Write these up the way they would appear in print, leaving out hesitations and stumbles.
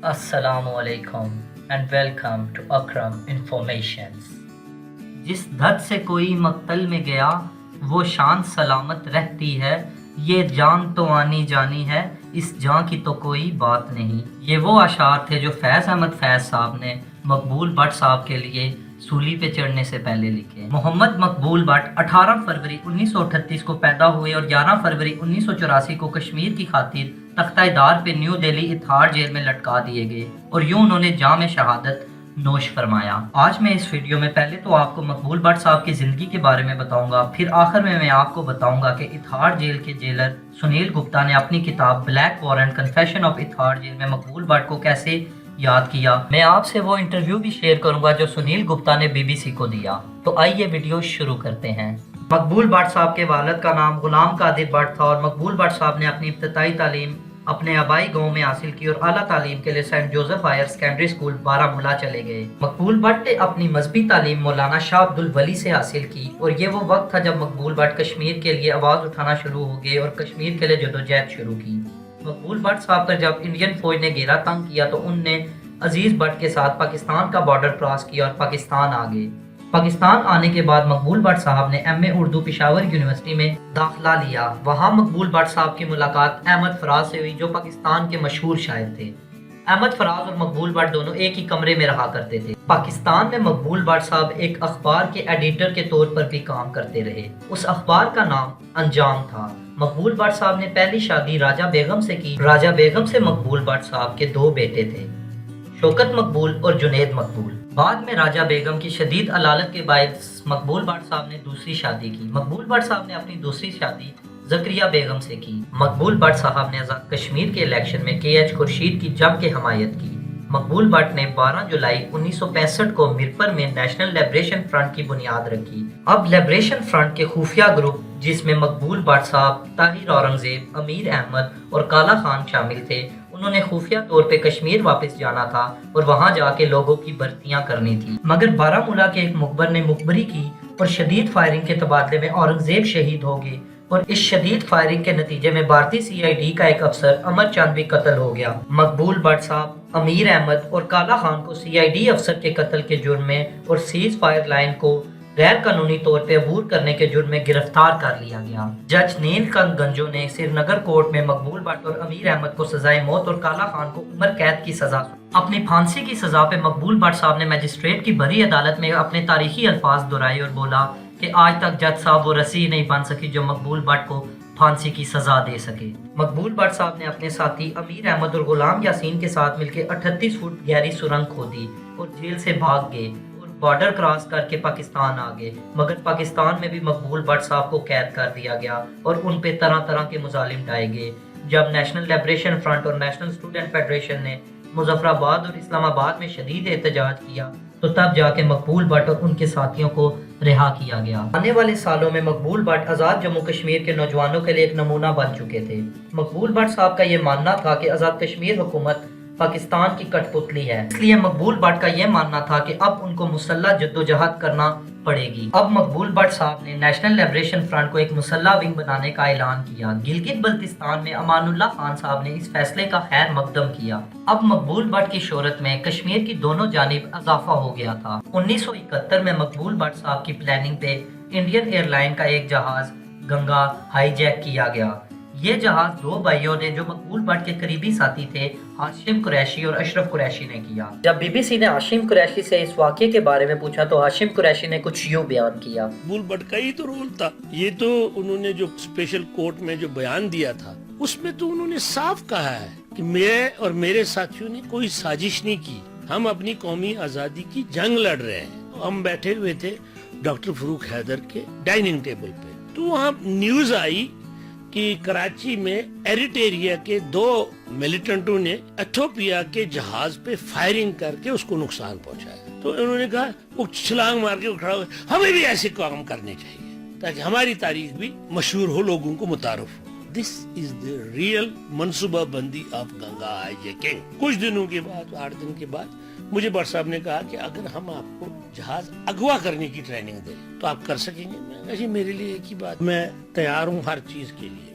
السلام علیکم and welcome to Akram informations. جس دھت سے کوئی مقتل میں گیا وہ شان سلامت رہتی ہے، یہ جان تو آنی جانی ہے، اس جان کی تو کوئی بات نہیں۔ یہ وہ اشعار تھے جو فیض احمد فیض صاحب نے مقبول بٹ صاحب کے لیے سولی پہ چڑھنے سے پہلے لکھے۔ محمد مقبول بٹ 18 فروری 1938 کو پیدا ہوئے اور 11 فروری 1984 کو کشمیر کی خاطر تختہ دار پہ نیو دہلی اتھار جیل میں لٹکا دیے گئے اور یوں انہوں نے جام شہادت نوش فرمایا۔ آج میں اس ویڈیو میں پہلے تو آپ کو مقبول بٹ صاحب کی زندگی کے بارے میں بتاؤں گا، پھر آخر میں آپ کو بتاؤں گا کہ اتھار جیل کے جیلر سنیل گپتا نے اپنی کتاب black warrant confession of Tihar jail میں مقبول بٹ کو کیسے یاد کیا۔ میں آپ سے وہ انٹرویو بھی شیئر کروں گا جو سنیل گپتا نے BBC کو دیا۔ تو آئیے ویڈیو شروع کرتے ہیں۔ مقبول بٹ صاحب کے والد کا نام غلام قادر بٹ تھا اور مقبول بٹ صاحب نے اپنی ابتدائی تعلیم اپنے آبائی گاؤں میں حاصل کی اور اعلیٰ تعلیم کے لیے Saint Joseph higher secondary school Baramulla چلے گئے۔ مقبول بٹ نے اپنی مذہبی تعلیم مولانا شاہ عبد الولی سے حاصل کی اور یہ وہ وقت تھا جب مقبول بٹ کشمیر کے لیے آواز اٹھانا شروع ہو گئے اور کشمیر کے لیے جدوجہد شروع کی۔ مقبول بٹ صاحب پر جب انڈین فوج نے گھیرا تنگ کیا تو ان نے عزیز بٹ کے ساتھ پاکستان کا بارڈر کراس کیا اور پاکستان آ گئے۔ پاکستان آنے کے بعد مقبول بٹ صاحب نے ایم اے اردو پشاور یونیورسٹی میں داخلہ لیا۔ وہاں مقبول بٹ صاحب کی ملاقات احمد فراز سے ہوئی جو پاکستان کے مشہور شاعر تھے۔ احمد فراز اور مقبول بٹ دونوں ایک ہی کمرے میں رہا کرتے تھے۔ پاکستان میں مقبول بٹ صاحب ایک اخبار کے ایڈیٹر کے طور پر بھی کام کرتے رہے۔ اس اخبار کا نام انجام تھا۔ مقبول بٹ صاحب نے پہلی شادی راجہ بیگم سے کی۔ راجہ بیگم سے مقبول بٹ صاحب کے 2 بیٹے تھے، شوکت مقبول اور جنید مقبول۔ بعد میں راجہ بیگم کی شدید علالت کے باعث مقبول بٹ صاحب نے دوسری شادی کی۔ مقبول بٹ صاحب نے اپنی دوسری شادی زکریہ بیگم سے کی۔ مقبول بٹ صاحب نے آزاد کشمیر کے الیکشن میں KH خورشید کی جم کے حمایت کی۔ مقبول بٹ نے 12 جولائی 1965 کو میرپور میں نیشنل لبریشن فرنٹ کی بنیاد رکھی۔ اب لبریشن فرنٹ کے خفیہ گروپ جس میں مقبول بٹ صاحب، طاہر اورنگزیب، امیر احمد اور کالا خان شامل تھے، انہوں نے خفیہ طور پہ کشمیر واپس جانا تھا اور وہاں جا کے لوگوں کی بھرتیاں کرنی تھی، مگر بارہمولہ کے ایک مخبر نے مخبری کی اور شدید فائرنگ کے تبادلے میں اورنگزیب شہید ہو گئے اور اس شدید فائرنگ کے نتیجے میں بھارتی CID کا ایک افسر امر چاند بھی قتل ہو گیا۔ مقبول بٹ صاحب، امیر احمد اور کالا خان کو CID افسر کے قتل کے جرم میں اور سیز فائر لائن کو غیر قانونی طور پہ عبور کرنے کے جرم میں گرفتار کر لیا گیا۔ جج نیل کنگ گنجو نے سری نگر کورٹ میں مقبول بٹ اور امیر احمد کو سزائے موت اور کالا خان کو عمر قید کی سزا سنائی۔ اپنی پھانسی کی سزا پہ مقبول بٹ صاحب نے مجسٹریٹ کی بڑی عدالت میں اپنے تاریخی الفاظ دہرائے اور بولا کہ آج تک جج صاحب وہ رسی نہیں بن سکی جو مقبول بٹ کو پھانسی کی سزا دے سکے۔ مقبول بٹ صاحب نے اپنے ساتھی امیر احمد اور غلام یاسین کے ساتھ مل کے 38 فٹ گہری سرنگ کھودی اور جیل سے بھاگ گئے اور بارڈر کراس کر کے پاکستان آ گئے، مگر پاکستان میں بھی مقبول بٹ صاحب کو قید کر دیا گیا اور ان پہ طرح طرح کے مظالم ڈھائے گئے۔ جب نیشنل لبریشن فرنٹ اور نیشنل اسٹوڈنٹ فیڈریشن نے مظفر آباد اور اسلام آباد میں شدید احتجاج کیا تو تب جا کے مقبول بٹ اور ان کے ساتھیوں کو رہا کیا گیا۔ آنے والے سالوں میں مقبول بٹ آزاد جموں کشمیر کے نوجوانوں کے لیے ایک نمونہ بن چکے تھے۔ مقبول بٹ صاحب کا یہ ماننا تھا کہ آزاد کشمیر حکومت پاکستان کی کٹ پتلی ہے، اس لیے مقبول بٹ کا یہ ماننا تھا کہ اب ان کو مسلح جدوجہد کرنا پڑے گی۔ اب مقبول بٹ صاحب نے نیشنل لبریشن فرنٹ کو ایک مسلح ونگ بنانے کا اعلان کیا۔ گلگت بلتستان میں امان اللہ خان صاحب نے اس فیصلے کا خیر مقدم کیا۔ اب مقبول بٹ کی شہرت میں کشمیر کی دونوں جانب اضافہ ہو گیا تھا۔ 1971 میں مقبول بٹ صاحب کی پلاننگ پہ انڈین ایئر لائن کا ایک جہاز گنگا ہائی جیک کیا گیا۔ یہ جہاز 2 بھائیوں نے جو مقبول بٹ کے قریبی ساتھی تھے، ہاشم قریشی اور اشرف قریشی نے کیا۔ جب BBC نے ہاشم قریشی سے اس واقعے کے بارے میں پوچھا تو ہاشم قریشی نے کچھ یوں بیان کیا۔ مقبول بٹ کا ہی تو رول تھا یہ، تو انہوں نے جو اسپیشل کورٹ میں جو بیان دیا تھا اس میں تو انہوں نے صاف کہا ہے کہ میں اور میرے ساتھیوں نے کوئی سازش نہیں کی، ہم اپنی قومی آزادی کی جنگ لڑ رہے ہیں۔ ہم بیٹھے ہوئے تھے ڈاکٹر فروخ حیدر کے ڈائننگ ٹیبل پہ، تو وہاں نیوز آئی کہ کراچی میں ایریٹیریا کے 2 ملیٹنٹوں نے ایتھوپیا کے جہاز پہ فائرنگ کر کے اس کو نقصان پہنچایا۔ تو انہوں نے کہا، وہ چھلانگ مار کے کھڑا ہوئے، ہمیں بھی ایسے کام کرنے چاہیے تاکہ ہماری تاریخ بھی مشہور ہو، لوگوں کو متعارف ہو۔ دس از دا ریئل منصوبہ بندی آف گنگا ہائی جیکنگ۔ کچھ دنوں کے بعد، 8 دن کے بعد، مجھے بٹ صاحب نے کہا کہ اگر ہم آپ کو جہاز اغوا کرنے کی ٹریننگ دیں تو آپ کر سکیں گے؟ میں کہا جی میرے لیے ایک ہی بات، میں تیار ہوں ہر چیز کے لیے۔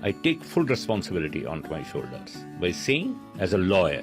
I take full responsibility onto my shoulders by saying as a lawyer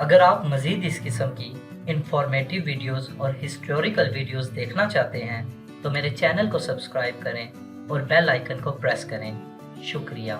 اگر آپ مزید اس قسم کی انفارمیٹیو ویڈیوز اور ہسٹوریکل ویڈیوز دیکھنا چاہتے ہیں تو میرے چینل کو سبسکرائب کریں اور بیل آئیکن کو پریس کریں۔ شکریہ۔